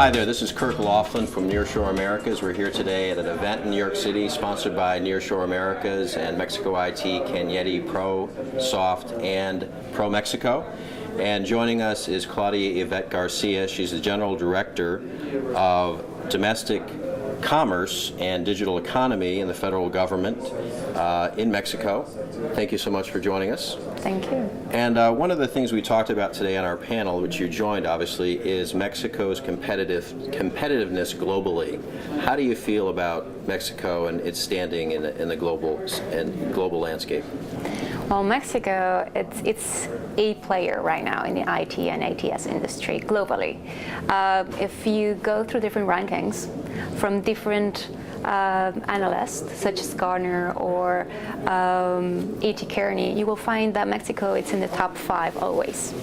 Hi there, this is Kirk Laughlin from Nearshore Americas. We're here today at an event in New York City sponsored by Nearshore Americas and Mexico IT, Cañete, ProSoft, and ProMexico. And joining us is Claudia Ivette Garcia. She's the General Director of Domestic Commerce and Digital Economy in the federal government in Mexico. Thank you so much for joining us. Thank you. And one of the things we talked about today on our panel, which you joined obviously, is Mexico's competitiveness globally. How do you feel about Mexico and its standing in the global landscape? Well, Mexico, it's a player right now in the IT and ATS industry globally. If you go through different rankings from different analysts such as Gartner or A.T. Kearney, you will find that Mexico is in the top 5 always.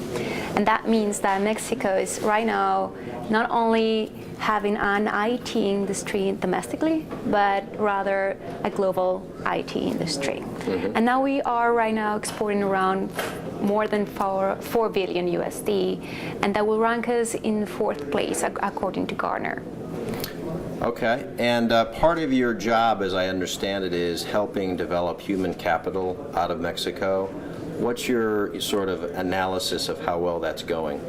And that means that Mexico is right now not only having an IT industry domestically, but rather a global IT industry. Mm-hmm. And now we are right now exporting around more than 4 billion USD, and that will rank us in 4th place according to Gartner. Okay, and part of your job, as I understand it, is helping develop human capital out of Mexico. What's your sort of analysis of how well that's going?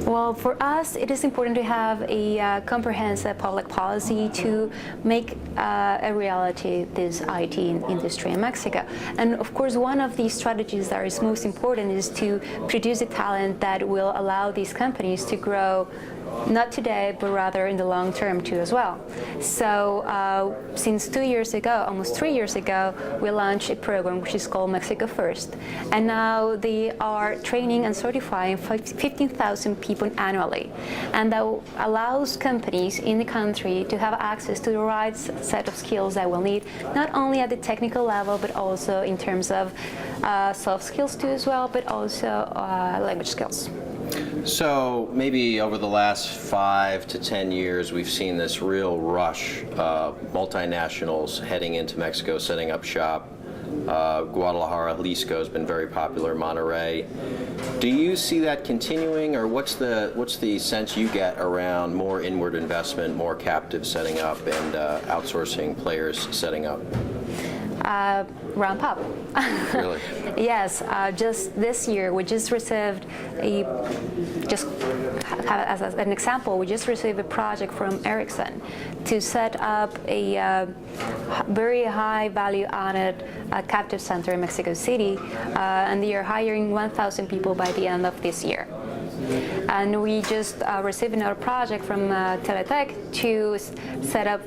Well, for us, it is important to have a comprehensive public policy to make a reality this IT industry in Mexico. And of course, one of the strategies that is most important is to produce a talent that will allow these companies to grow not today, but rather in the long term too as well. So since 2 years ago, almost 3 years ago, we launched a program which is called Mexico First. And now they are training and certifying 15,000 people annually. And that allows companies in the country to have access to the right set of skills that we'll need, not only at the technical level, but also in terms of soft skills too as well, but also language skills. So maybe over the last 5 to 10 years, we've seen this real rush of multinationals heading into Mexico, setting up shop. Guadalajara, Jalisco has been very popular, Monterrey. Do you see that continuing, or what's the sense you get around more inward investment, more captives setting up, and outsourcing players setting up? Ramp up. Really? Yes, just this year we just received as an example, we just received a project from Ericsson to set up a very high value added captive center in Mexico City, and they are hiring 1,000 people by the end of this year. And we just received another project from Teletech to set up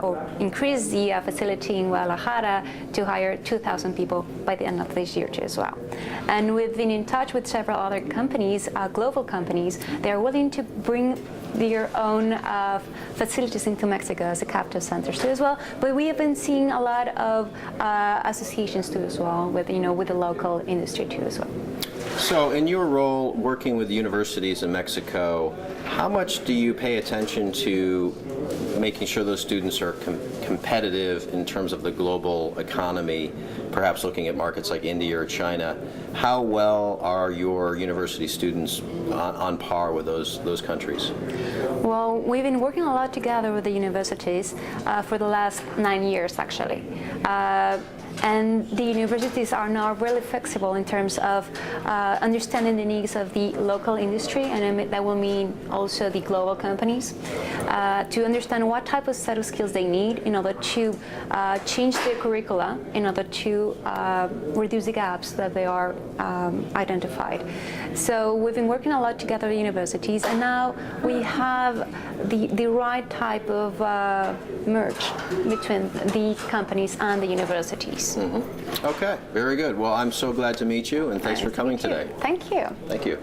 or increase the facility in Guadalajara to hire 2,000 people by the end of this year too as well. And we've been in touch with several other companies, global companies. They're willing to bring their own facilities into Mexico as a captive centers too as well. But we have been seeing a lot of associations too as well with with the local industry too as well. So in your role working with universities in Mexico, how much do you pay attention to making sure those students are competitive in terms of the global economy, perhaps looking at markets like India or China? How well are your university students on par with those countries? Well, we've been working a lot together with the universities for the last 9 years actually. And the universities are now really flexible in terms of understanding the needs of the local industry, and that will mean also the global companies, to understand what type of set of skills they need in order to change their curricula, in order to reduce the gaps that they are identified. So we've been working a lot together with universities, and now we have the right type of merge between the companies and the universities. Mm-hmm. Okay, very good. Well, I'm so glad to meet you, and thanks for coming today. Thank you. Thank you.